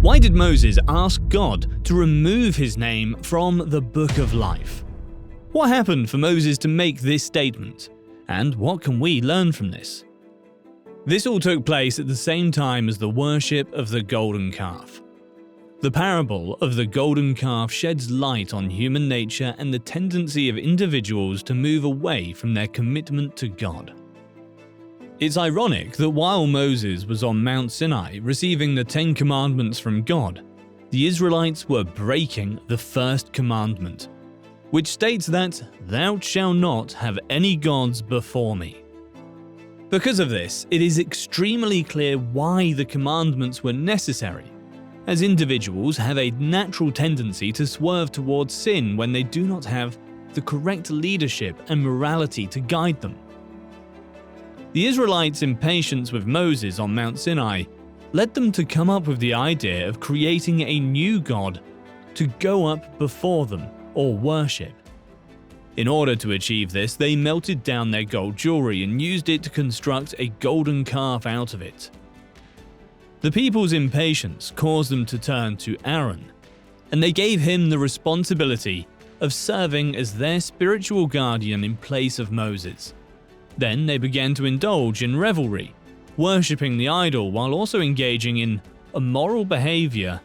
Why did Moses ask God to remove his name from the Book of Life? What happened for Moses to make this statement? And what can we learn from this? This all took place at the same time as the worship of the golden calf. The parable of the golden calf sheds light on human nature and the tendency of individuals to move away from their commitment to God. It's ironic that while Moses was on Mount Sinai receiving the 10 Commandments from God, the Israelites were breaking the first commandment, which states that "Thou shalt not have any gods before me." Because of this, it is extremely clear why the commandments were necessary, as individuals have a natural tendency to swerve towards sin when they do not have the correct leadership and morality to guide them. The Israelites' impatience with Moses on Mount Sinai led them to come up with the idea of creating a new god to go up before them or worship. In order to achieve this, they melted down their gold jewelry and used it to construct a golden calf out of it. The people's impatience caused them to turn to Aaron, and they gave him the responsibility of serving as their spiritual guardian in place of Moses. Then they began to indulge in revelry, worshipping the idol while also engaging in immoral behavior.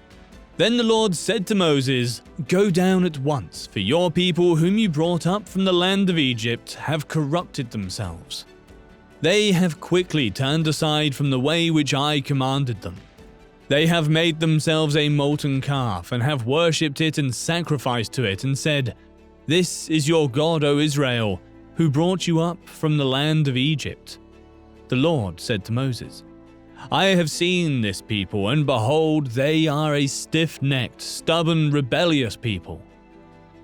Then the Lord said to Moses, "Go down at once, for your people whom you brought up from the land of Egypt have corrupted themselves. They have quickly turned aside from the way which I commanded them. They have made themselves a molten calf and have worshipped it and sacrificed to it and said, 'This is your God, O Israel, who brought you up from the land of Egypt.' The Lord said to Moses, 'I have seen this people, and behold, they are a stiff-necked, stubborn, rebellious people.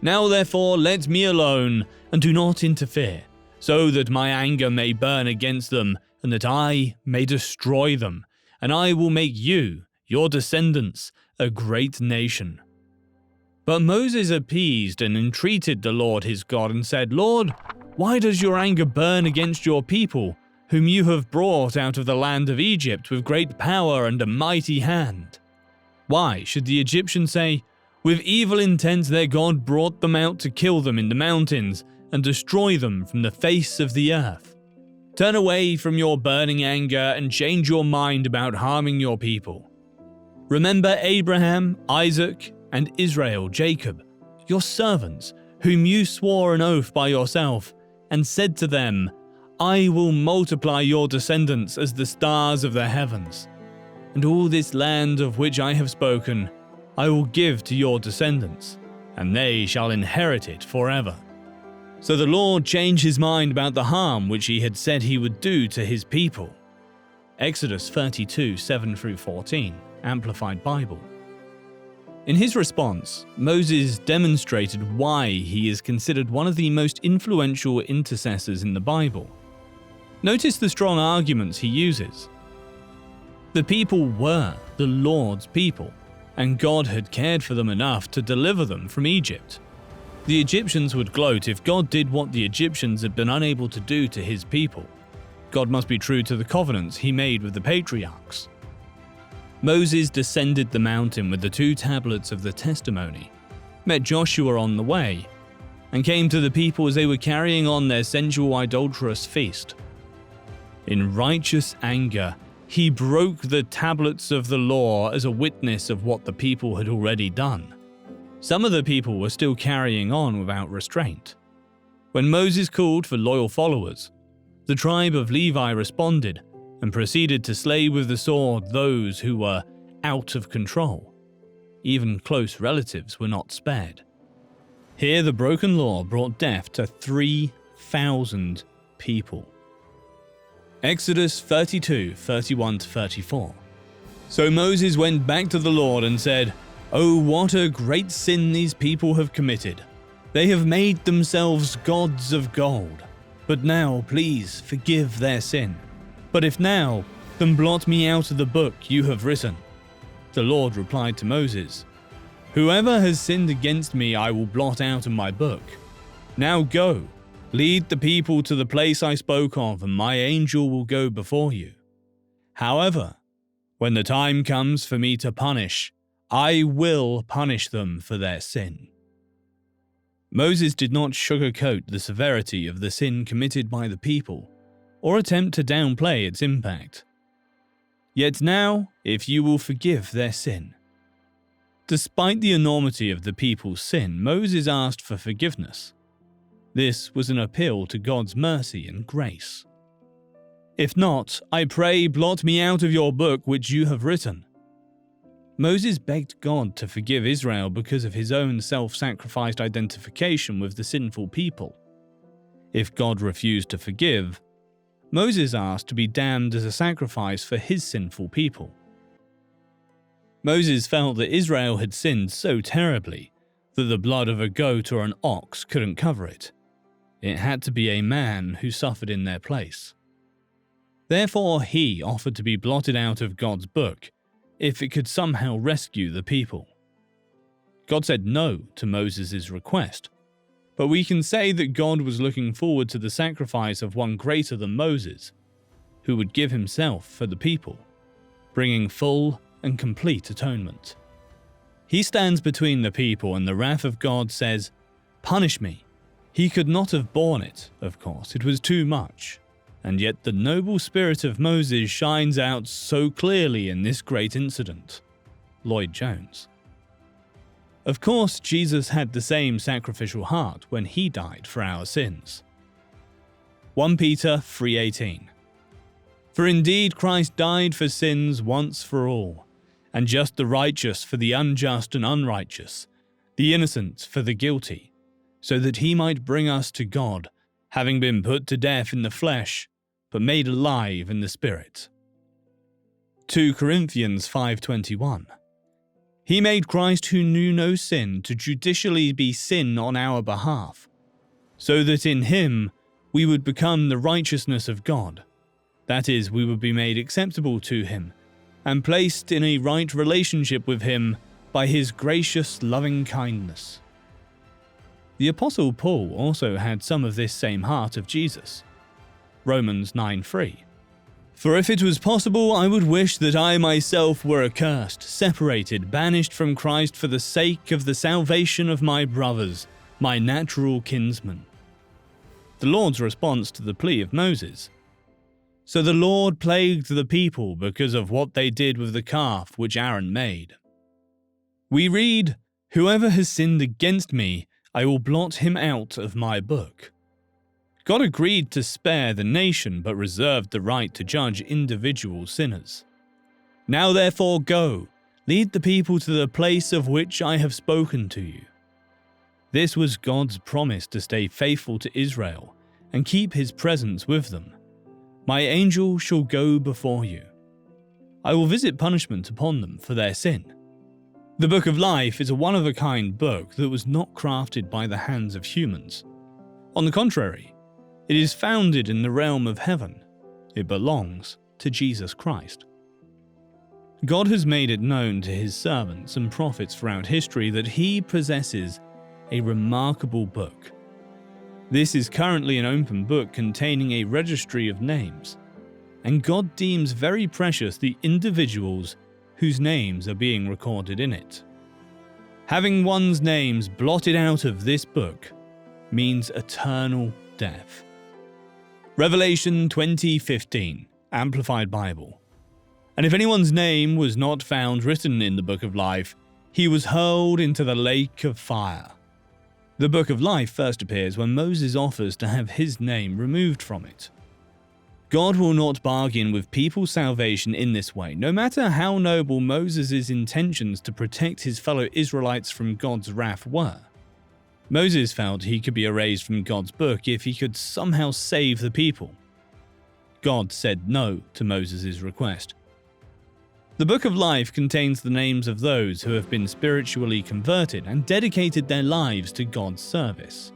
Now therefore let me alone, and do not interfere, so that my anger may burn against them, and that I may destroy them, and I will make you, your descendants, a great nation.' But Moses appeased and entreated the Lord his God and said, 'Lord, why does your anger burn against your people, whom you have brought out of the land of Egypt with great power and a mighty hand? Why should the Egyptians say, with evil intent their God brought them out to kill them in the mountains and destroy them from the face of the earth? Turn away from your burning anger and change your mind about harming your people. Remember Abraham, Isaac, and Israel, Jacob, your servants, whom you swore an oath by yourself, and said to them, I will multiply your descendants as the stars of the heavens. And all this land of which I have spoken, I will give to your descendants, and they shall inherit it forever.' So the Lord changed his mind about the harm which he had said he would do to his people." Exodus 32, 7-14, Amplified Bible. In his response, Moses demonstrated why he is considered one of the most influential intercessors in the Bible. Notice the strong arguments he uses. The people were the Lord's people, and God had cared for them enough to deliver them from Egypt. The Egyptians would gloat if God did what the Egyptians had been unable to do to his people. God must be true to the covenants he made with the patriarchs. Moses descended the mountain with the 2 tablets of the testimony, met Joshua on the way, and came to the people as they were carrying on their sensual idolatrous feast. In righteous anger, he broke the tablets of the law as a witness of what the people had already done. Some of the people were still carrying on without restraint. When Moses called for loyal followers, the tribe of Levi responded and proceeded to slay with the sword those who were out of control. Even close relatives were not spared. Here the broken law brought death to 3,000 people. Exodus 32, 31-34. So Moses went back to the Lord and said, "Oh, what a great sin these people have committed. They have made themselves gods of gold. But now, please, forgive their sin. But if now, then blot me out of the book you have written." The Lord replied to Moses, "Whoever has sinned against me I will blot out of my book. Now go, lead the people to the place I spoke of, and my angel will go before you. However, when the time comes for me to punish, I will punish them for their sin. Moses did not sugarcoat the severity of the sin committed by the people, or attempt to downplay its impact. Yet now, if you will forgive their sin. Despite the enormity of the people's sin, Moses asked for forgiveness. This was an appeal to God's mercy and grace. If not, I pray, blot me out of your book which you have written. Moses begged God to forgive Israel because of his own self-sacrificed identification with the sinful people. If God refused to forgive, Moses asked to be damned as a sacrifice for his sinful people. Moses felt that Israel had sinned so terribly that the blood of a goat or an ox couldn't cover it. It had to be a man who suffered in their place. Therefore, he offered to be blotted out of God's book if it could somehow rescue the people. God said no to Moses' request, but we can say that God was looking forward to the sacrifice of one greater than Moses, who would give himself for the people, bringing full and complete atonement. He stands between the people, and the wrath of God says, "Punish me." He could not have borne it, of course, it was too much. And yet the noble spirit of Moses shines out so clearly in this great incident. Lloyd Jones. Of course, Jesus had the same sacrificial heart when he died for our sins. 1 Peter 3:18. For indeed Christ died for sins once for all, and just the righteous for the unjust and unrighteous, the innocent for the guilty, so that he might bring us to God, having been put to death in the flesh, but made alive in the Spirit. 2 Corinthians 5:21. He made Christ who knew no sin to judicially be sin on our behalf, so that in him we would become the righteousness of God. That is, we would be made acceptable to him, and placed in a right relationship with him by his gracious loving kindness. The Apostle Paul also had some of this same heart of Jesus. Romans 9:3. For if it was possible, I would wish that I myself were accursed, separated, banished from Christ for the sake of the salvation of my brothers, my natural kinsmen. The Lord's response to the plea of Moses. So the Lord plagued the people because of what they did with the calf which Aaron made. We read, "Whoever has sinned against me, I will blot him out of my book." God agreed to spare the nation, but reserved the right to judge individual sinners. Now therefore go, lead the people to the place of which I have spoken to you. This was God's promise to stay faithful to Israel and keep his presence with them. My angel shall go before you. I will visit punishment upon them for their sin. The Book of Life is a one-of-a-kind book that was not crafted by the hands of humans. On the contrary, it is founded in the realm of heaven. It belongs to Jesus Christ. God has made it known to his servants and prophets throughout history that he possesses a remarkable book. This is currently an open book containing a registry of names, and God deems very precious the individuals whose names are being recorded in it. Having one's names blotted out of this book means eternal death. Revelation 20:15, Amplified Bible. And if anyone's name was not found written in the Book of Life, he was hurled into the lake of fire. The Book of Life first appears when Moses offers to have his name removed from it. God will not bargain with people's salvation in this way, no matter how noble Moses' intentions to protect his fellow Israelites from God's wrath were. Moses felt he could be erased from God's book if he could somehow save the people. God said no to Moses' request. The Book of Life contains the names of those who have been spiritually converted and dedicated their lives to God's service.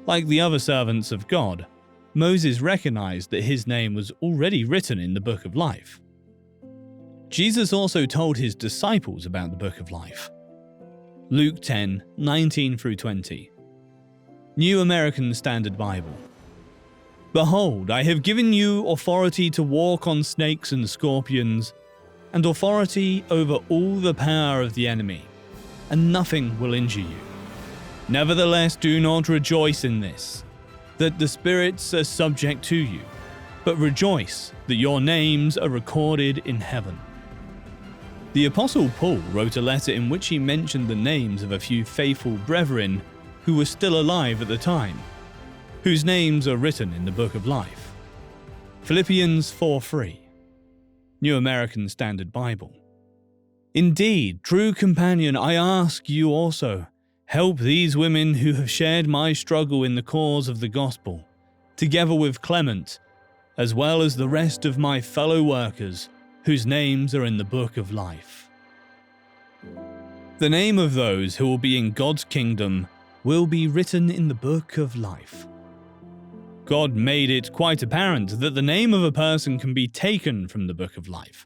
Like the other servants of God, Moses recognized that his name was already written in the Book of Life. Jesus also told his disciples about the Book of Life. Luke 10:19-20. New American Standard Bible. Behold, I have given you authority to walk on snakes and scorpions, and authority over all the power of the enemy, and nothing will injure you. Nevertheless, do not rejoice in this, that the spirits are subject to you, but rejoice that your names are recorded in heaven." The Apostle Paul wrote a letter in which he mentioned the names of a few faithful brethren who were still alive at the time, whose names are written in the book of life. Philippians 4:3, New American Standard Bible. "Indeed, true companion, I ask you also, help these women who have shared my struggle in the cause of the gospel, together with Clement, as well as the rest of my fellow workers, whose names are in the book of life." The name of those who will be in God's kingdom will be written in the book of life. God made it quite apparent that the name of a person can be taken from the book of life.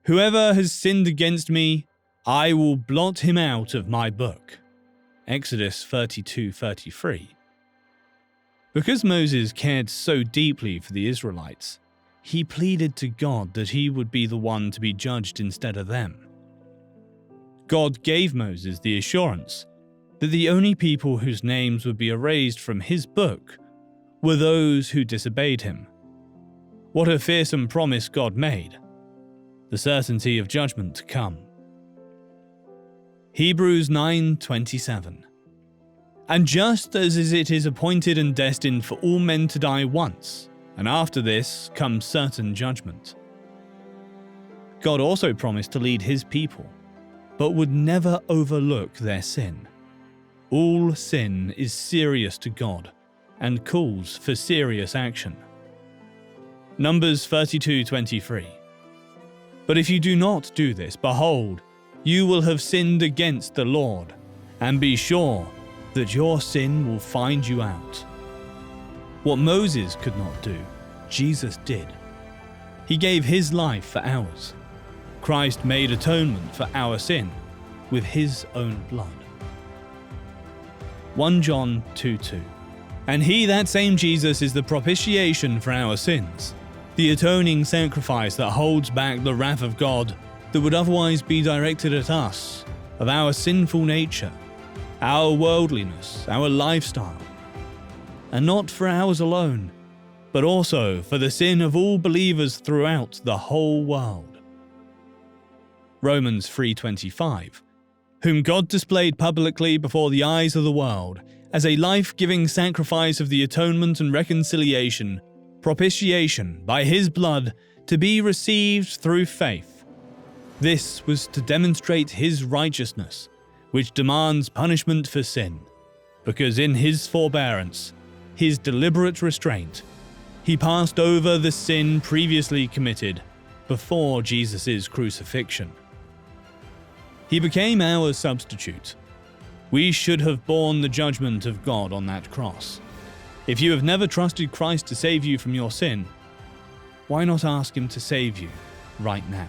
"Whoever has sinned against me, I will blot him out of my book." Exodus 32:33. Because Moses cared so deeply for the Israelites, he pleaded to God that he would be the one to be judged instead of them. God gave Moses the assurance that the only people whose names would be erased from his book were those who disobeyed him. What a fearsome promise God made! The certainty of judgment to come. Hebrews 9:27. "And just as it is appointed and destined for all men to die once, and after this comes certain judgment." God also promised to lead his people, but would never overlook their sin. All sin is serious to God and calls for serious action. Numbers 32:23. "But if you do not do this, behold, you will have sinned against the Lord, and be sure that your sin will find you out." What Moses could not do, Jesus did. He gave his life for ours. Christ made atonement for our sin with his own blood. 1 John 2:2. "And he, that same Jesus, is the propitiation for our sins, the atoning sacrifice that holds back the wrath of God that would otherwise be directed at us, of our sinful nature, our worldliness, our lifestyle, and not for ours alone, but also for the sin of all believers throughout the whole world." Romans 3:25, "Whom God displayed publicly before the eyes of the world as a life-giving sacrifice of the atonement and reconciliation, propitiation by his blood, to be received through faith. This was to demonstrate his righteousness, which demands punishment for sin, because in his forbearance, his deliberate restraint, he passed over the sin previously committed before Jesus' crucifixion. He became our substitute. We should have borne the judgment of God on that cross. If you have never trusted Christ to save you from your sin, why not ask him to save you right now?